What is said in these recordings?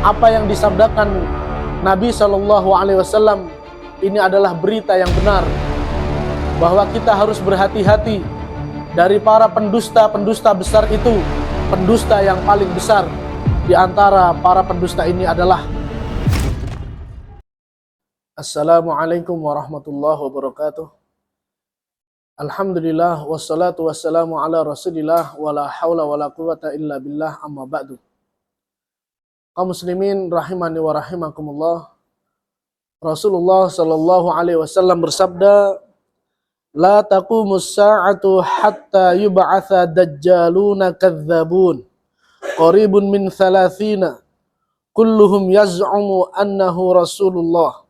apa yang disabdakan Nabi Shallallahu Alaihi Wasallam ini adalah berita yang benar, bahwa kita harus berhati-hati dari para pendusta-pendusta besar itu. Pendusta yang paling besar di antara para pendusta ini adalah Assalamualaikum warahmatullahi wabarakatuh. Alhamdulillah wassalatu wassalamu ala Rasulillah wala haula wala quwata illa billah, amma ba'du. Kaum muslimin rahimani wa rahimakumullah. Rasulullah sallallahu alaihi wasallam bersabda, la taqumus sa'atu hatta yub'atsa dajjaluna kadzabun qaribun min 30 kulluhum yaz'umu annahu Rasulullah.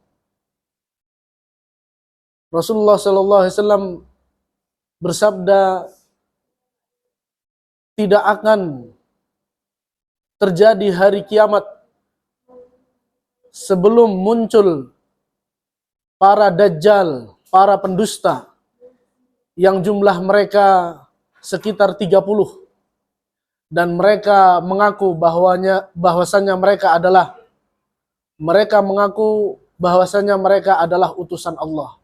Rasulullah sallallahu alaihi wasallam bersabda, tidak akan terjadi hari kiamat sebelum muncul para dajjal, para pendusta yang jumlah mereka sekitar 30, dan mereka mengaku bahwasanya mereka adalah utusan Allah.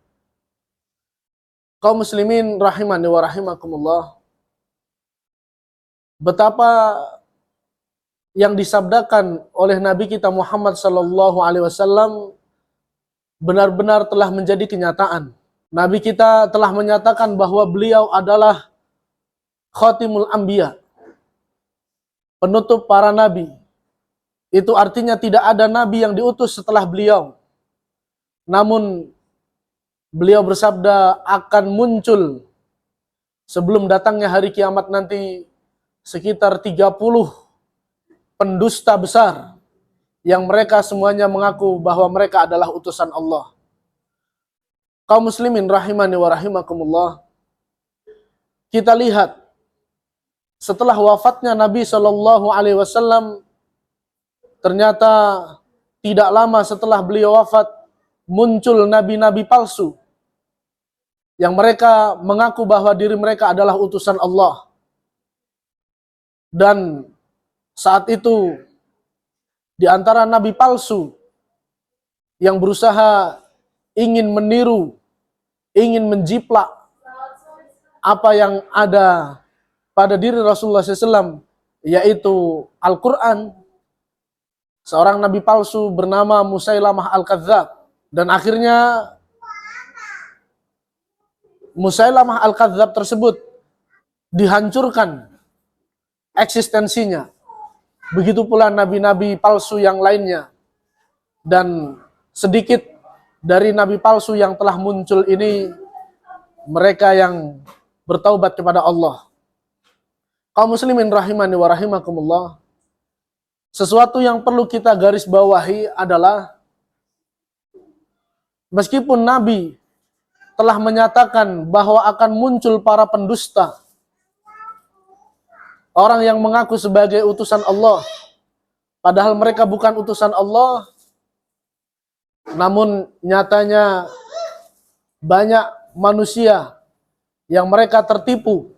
Kaum muslimin rahimani wa rahimakumullah, betapa yang disabdakan oleh Nabi kita Muhammad sallallahu alaihi wasallam benar-benar telah menjadi kenyataan. Nabi kita telah menyatakan bahwa beliau adalah khatimul anbiya, penutup para nabi. Itu artinya tidak ada nabi yang diutus setelah beliau. Namun beliau bersabda akan muncul sebelum datangnya hari kiamat nanti sekitar 30 pendusta besar yang mereka semuanya mengaku bahwa mereka adalah utusan Allah. Kaum muslimin rahimani wa rahimakumullah, kita lihat setelah wafatnya Nabi Shallallahu Alaihi Wasallam, ternyata tidak lama setelah beliau wafat muncul nabi-nabi palsu yang mereka mengaku bahwa diri mereka adalah utusan Allah. Dan saat itu di antara nabi palsu yang berusaha ingin meniru, ingin menjiplak apa yang ada pada diri Rasulullah SAW, yaitu Al-Quran, seorang nabi palsu bernama Musailamah Al-Kadzab. Dan akhirnya Musailamah Al-Kadzab tersebut dihancurkan eksistensinya. Begitu pula nabi-nabi palsu yang lainnya. Dan sedikit dari nabi palsu yang telah muncul ini, mereka yang bertaubat kepada Allah. Kaum muslimin rahimani wa rahimakumullah, sesuatu yang perlu kita garis bawahi adalah meskipun Nabi telah menyatakan bahwa akan muncul para pendusta, orang yang mengaku sebagai utusan Allah, padahal mereka bukan utusan Allah, namun nyatanya banyak manusia yang mereka tertipu.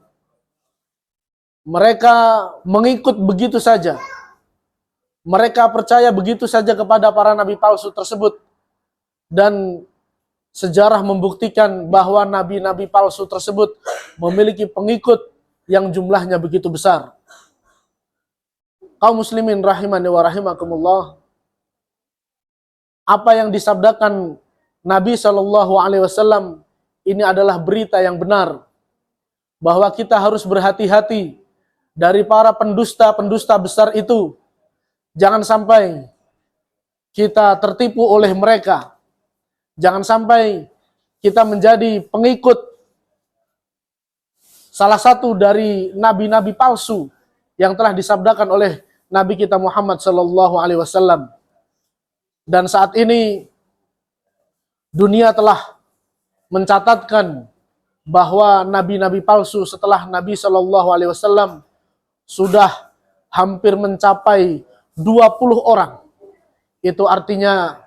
Mereka mengikut begitu saja. Mereka percaya begitu saja kepada para nabi palsu tersebut. Dan sejarah membuktikan bahwa nabi-nabi palsu tersebut memiliki pengikut yang jumlahnya begitu besar. Kaum muslimin rahimani wa rahimakumullah, apa yang disabdakan Nabi Shallallahu Alaihi Wasallam ini adalah berita yang benar, bahwa kita harus berhati-hati dari para pendusta-pendusta besar itu. Jangan sampai kita tertipu oleh mereka. Jangan sampai kita menjadi pengikut salah satu dari nabi-nabi palsu yang telah disabdakan oleh Nabi kita Muhammad Sallallahu Alaihi Wasallam. Dan saat ini dunia telah mencatatkan bahwa nabi-nabi palsu setelah Nabi Sallallahu Alaihi Wasallam sudah hampir mencapai 20 orang. Itu artinya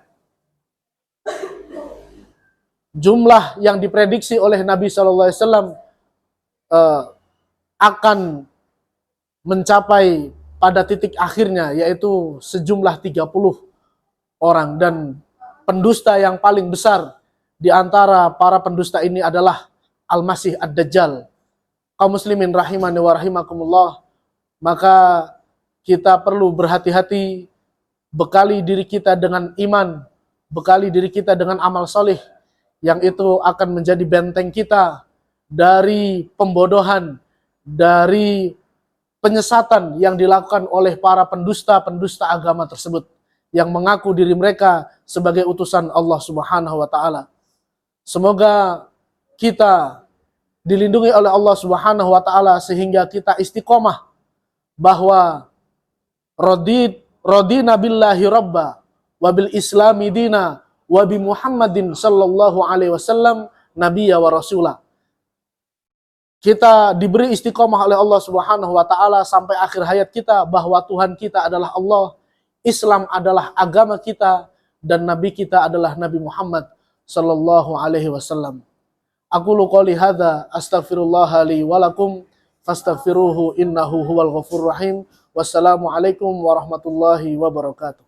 jumlah yang diprediksi oleh Nabi Sallallahu Alaihi Wasallam akan mencapai pada titik akhirnya, yaitu sejumlah 30 orang. Dan pendusta yang paling besar di antara para pendusta ini adalah Al-Masih Ad-Dajjal. Kaum muslimin rahimani wa rahimakumullah, maka kita perlu berhati-hati, bekali diri kita dengan iman, bekali diri kita dengan amal soleh, yang itu akan menjadi benteng kita dari pembodohan, dari penyesatan yang dilakukan oleh para pendusta-pendusta agama tersebut, yang mengaku diri mereka sebagai utusan Allah Subhanahu wa Ta'ala. Semoga kita dilindungi oleh Allah Subhanahu wa Ta'ala sehingga kita istiqomah bahwa radina billahi rabba wa bil islami dina wa bi Muhammadin sallallahu alaihi wasallam nabiyya wa rasulah. Kita diberi istiqomah oleh Allah Subhanahu wa Ta'ala sampai akhir hayat kita bahwa Tuhan kita adalah Allah, Islam adalah agama kita, dan Nabi kita adalah Nabi Muhammad sallallahu alaihi wasallam. Aqulu qouli hadza astaghfirullah li wa lakum fastaghfiruhu innahu huwal ghafurur rahim. Wassalamu alaikum warahmatullahi wabarakatuh.